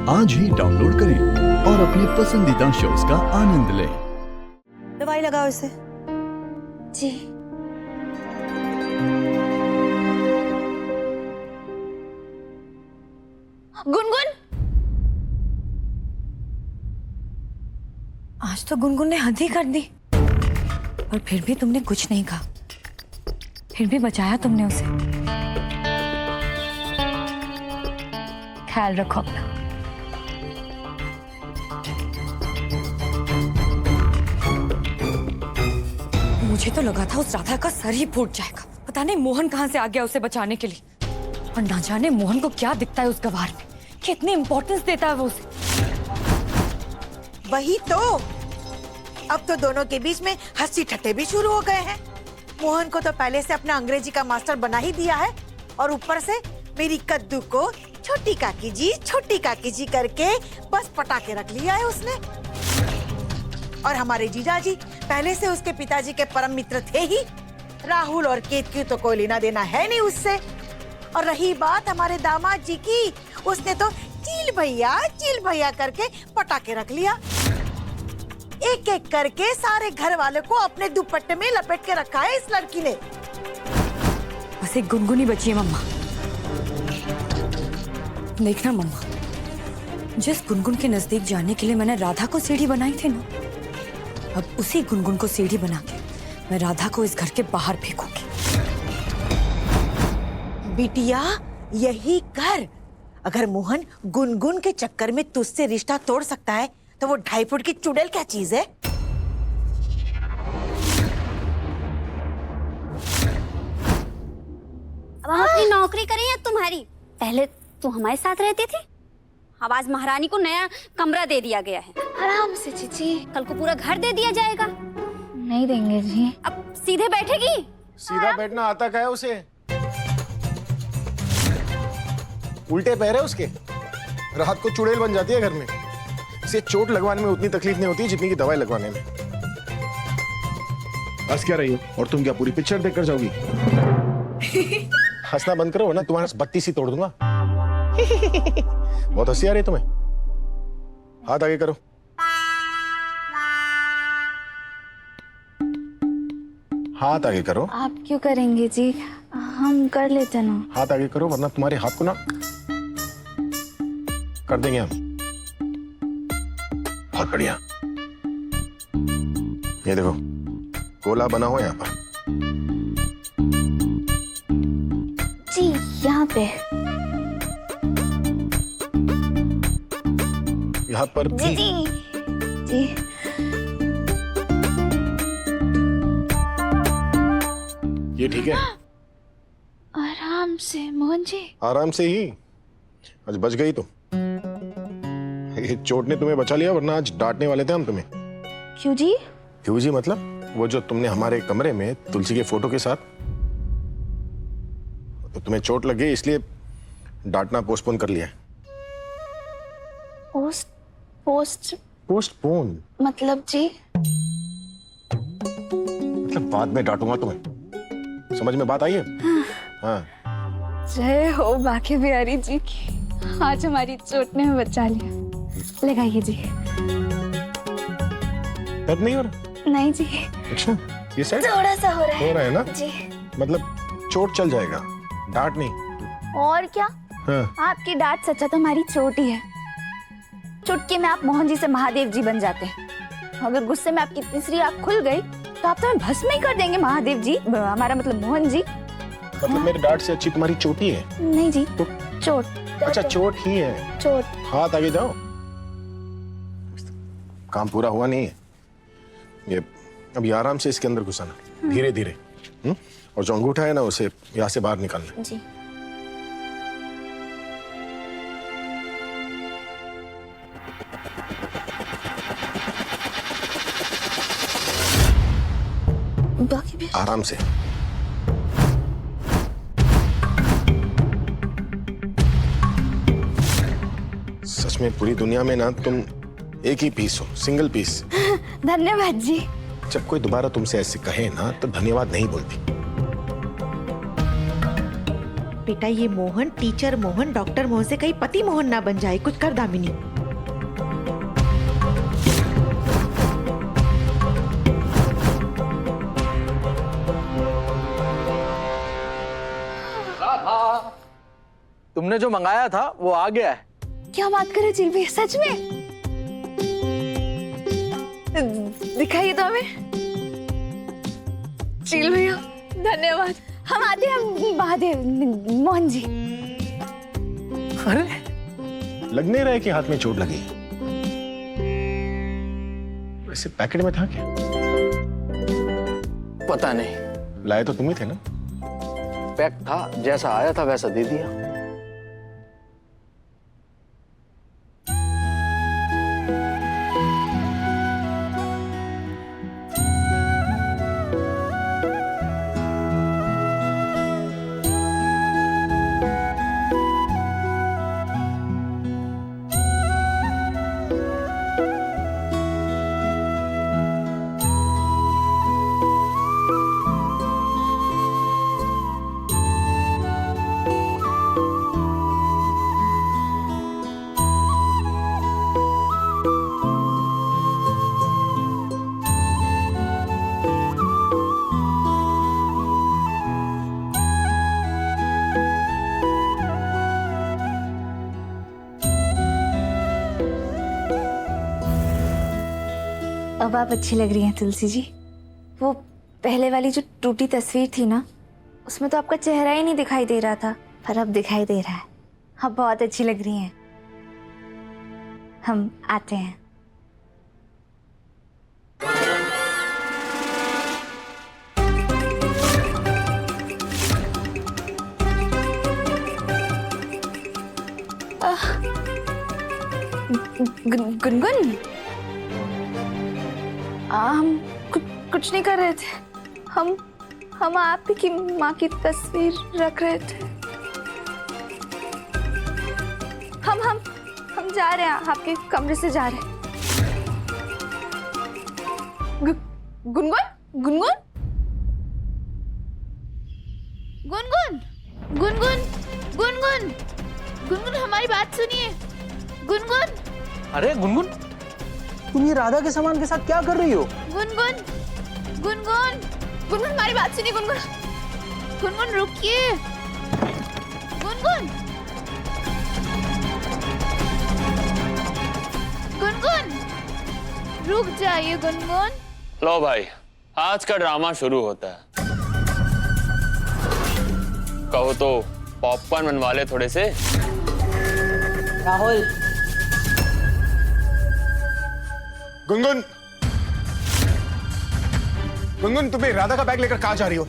आज ही डाउनलोड करें और अपने पसंदीदा शोज का आनंद लें। दवाई लगाओ इसे। जी। गुनगुन, आज तो गुनगुन ने हद ही कर दी, और फिर भी तुमने कुछ नहीं कहा, फिर भी बचाया तुमने उसे। ख्याल रखो अपना। मुझे तो लगा था उस राधा का सर ही फूट जाएगा। पता नहीं मोहन कहां से आ गया उसे बचाने के लिए, और ना जाने मोहन को क्या दिखता है उस गवार में, कितनी इंपॉर्टेंस देता है वो उसे। वही तो, अब तो दोनों के बीच में हंसी ठट्टे भी शुरू हो गए हैं। मोहन को तो पहले से अपना अंग्रेजी का मास्टर बना ही दिया है, और ऊपर से मेरी कद्दू को छोटी काकी जी करके बस पटा के रख लिया है उसने। और हमारे जीजाजी पहले से उसके पिताजी के परम मित्र थे ही। राहुल और केतकी तो कोई लेना देना है नहीं उससे। और रही बात हमारे दामाद जी की, उसने तो चील भैया करके पटा के रख लिया। एक एक करके सारे घर वालों को अपने दुपट्टे में लपेट के रखा है इस लड़की ने। बस एक गुनगुनी बची है मम्मा। देखना मम्मा, जिस गुनगुन के नजदीक जाने के लिए मैंने राधा को सीढ़ी बनाई थी ना, अब उसी गुनगुन को सीढ़ी बना के मैं राधा को इस घर के बाहर फेंकूंगी। बिटिया यही कर। अगर मोहन गुनगुन के चक्कर में तुझसे रिश्ता तोड़ सकता है, तो वो 2.5 फुट की चुड़ैल क्या चीज है। अब हम अपनी नौकरी करें या तुम्हारी? पहले तू हमारे साथ रहती थी, अब आज महारानी को नया कमरा दे दिया गया है। आराम से जीजी। कल को पूरा घर दे दिया जाएगा। नहीं देंगे जी। अब सीधे बैठेगी? सीधा बैठना आता क्या है उसे? उल्टे पैर है उसके, रात को चुड़ैल बन जाती है घर में। इसे चोट लगवाने में उतनी तकलीफ नहीं होती जितनी की दवाई लगवाने में। हंस क्या रही हो? और तुम क्या पूरी पिक्चर देखकर जाओगी? हंसना बंद करो वरना तुम्हारा बत्ती सी तोड़ दूंगा। बहुत हंसी आ रही है तुम्हें। हाथ आगे करो। हाथ आगे करो। आप क्यों करेंगे जी, हम कर लेते ना। हाथ आगे करो वरना तुम्हारे हाथ को ना कर देंगे हम। बहुत बढ़िया। ये देखो गोला बना हुआ यहाँ पर। जी यहाँ पे। यहाँ पर जी जी जी। ये ठीक है? आराम से मोहन जी। आराम से ही। आज बच गई तुम। ये चोट ने तुम्हें बचा लिया, वरना आज डांटने वाले थे हम तुम्हें। क्यों जी? क्यों जी मतलब वो जो तुमने हमारे कमरे में तुलसी के फोटो के साथ, तो तुम्हें चोट लग गई इसलिए डांटना पोस्टपोन कर लिया है। पोस्टपोन मतलब जी? मतलब बाद में डांटूंगा तुम्हें। समझ में बात आई है? हाँ। जय हो बाकी बिहारी जी की, आज हमारी चोट ने हमें बचा लिया। लगाइए जी। दर्द नहीं हो रहा? नहीं जी। अच्छा, ये साइड थोड़ा सा हो रहा है। हो रहा है ना? जी। मतलब चोट चल जाएगा, डांट नहीं। और क्या? हाँ। आपकी डांट सच्चा तो हमारी चोट ही है। चुटकी में आप मोहन जी से महादेव जी बन जाते हैं। अगर गुस्से में आपकी तीसरी आंख खुल गई तो आप तो हमें भस्म ही कर देंगे महादेव जी, हमारा मतलब मोहन जी। मतलब मेरे डांट से अच्छी तुम्हारी चोट ही है? नहीं जी, तो चोट। अच्छा चोट ही है। चोट। हाथ आगे जाओ। काम पूरा हुआ नहीं है ये। अभी आराम से इसके अंदर घुसाना, धीरे धीरे। और जो अंगूठा है ना उसे यहाँ से बाहर निकालना। जी। बाकी भी आराम से। सच में पूरी दुनिया में ना तुम एक ही पीस हो, सिंगल पीस। धन्यवाद जी। जब कोई दोबारा तुमसे ऐसे कहे ना तो धन्यवाद नहीं बोलती। बेटा ये मोहन टीचर मोहन डॉक्टर मोहन से कहीं पति मोहन ना बन जाए। कुछ कर दामिनी। तुमने जो मंगाया था वो आ गया है। क्या बात कर रहे चिल भैया, सच में? दिखाइए तो हमें। चिल भैया धन्यवाद। हम आते हैं महादेव मोहन जी। अरे लग नहीं रहा है कि हाथ में चोट लगी। वैसे पैकेट में था क्या? पता नहीं, लाए तो तुम ही थे ना? पैक था, जैसा आया था वैसा दे दिया। अब आप अच्छी लग रही हैं तुलसी जी। वो पहले वाली जो टूटी तस्वीर थी ना, उसमें तो आपका चेहरा ही नहीं दिखाई दे रहा था, पर अब दिखाई दे रहा है। आप बहुत अच्छी लग रही हैं। हम आते हैं। गुनगुन, हम कुछ नहीं कर रहे थे। हम आप ही की माँ की तस्वीर रख रहे थे। हम जा रहे हैं, आपके कमरे से जा रहे हैं। गुनगुन गुनगुन गुनगुन गुनगुन गुनगुन गुनगुन हमारी बात सुनिए। गुनगुन अरे गुनगुन, तुम ये राधा के सामान के साथ क्या कर रही हो? गुनगुन गुनगुन गुनगुन हमारी बात सुनिए। गुनगुन गुनगुन रुकिए। गुनगुन गुनगुन रुक जाइए। गुनगुन लो भाई, आज का ड्रामा शुरू होता है। कहो तो पॉपकॉर्न बनवा ले थोड़े से। राहुल, गुनगुन, गुनगुन तुम्हें राधा का बैग लेकर कहाँ जा रही हो?